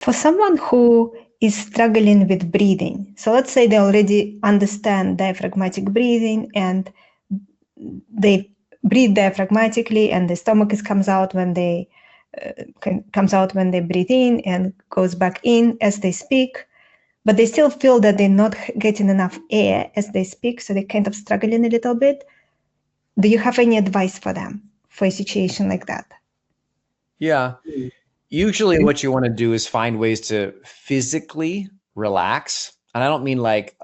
For someone who is struggling with breathing, so let's say they already understand diaphragmatic breathing and they breathe diaphragmatically, and the stomach comes out when they breathe in and goes back in as they speak, but they still feel that they're not getting enough air as they speak, so they're kind of struggling a little bit. Do you have any advice for them for a situation like that? Yeah. Usually what you want to do is find ways to physically relax. And I don't mean like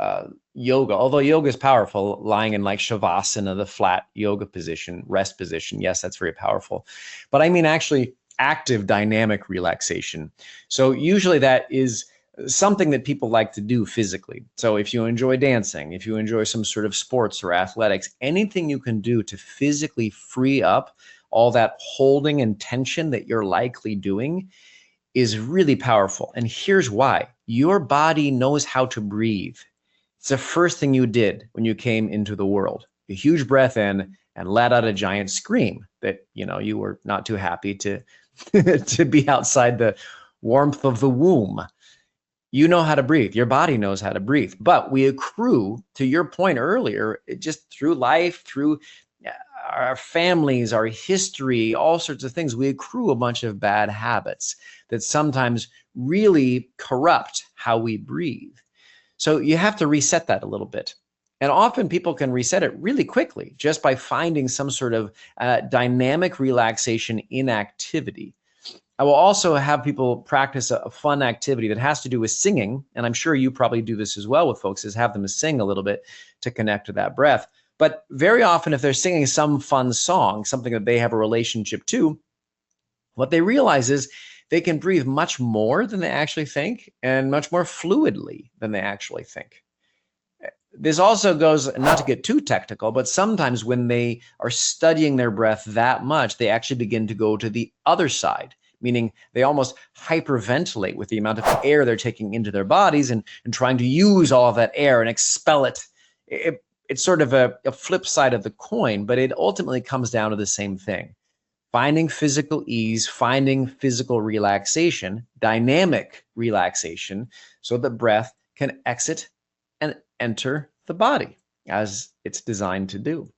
yoga, although yoga is powerful, lying in like shavasana, the flat yoga position, rest position. Yes, that's very powerful. But I mean actually active dynamic relaxation. So usually that is something that people like to do physically. So if you enjoy dancing, if you enjoy some sort of sports or athletics, anything you can do to physically free up all that holding and tension that you're likely doing is really powerful. And here's why. Your body knows how to breathe. It's the first thing you did when you came into the world. A huge breath in and let out a giant scream that, you were not too happy to to be outside the warmth of the womb. You know how to breathe. Your body knows how to breathe. But we accrue, to your point earlier, just through life, through our families, our history, all sorts of things, we accrue a bunch of bad habits that sometimes really corrupt how we breathe. So you have to reset that a little bit. And often people can reset it really quickly just by finding some sort of dynamic relaxation in activity. I will also have people practice a fun activity that has to do with singing. And I'm sure you probably do this as well with folks, is have them sing a little bit to connect to that breath. But very often, if they're singing some fun song, something that they have a relationship to, what they realize is they can breathe much more than they actually think and much more fluidly than they actually think. This also goes, not to get too technical, but sometimes when they are studying their breath that much, they actually begin to go to the other side, meaning they almost hyperventilate with the amount of air they're taking into their bodies and trying to use all of that air and expel it. It's sort of a flip side of the coin, but it ultimately comes down to the same thing. Finding physical ease, finding physical relaxation, dynamic relaxation, so the breath can exit and enter the body as it's designed to do.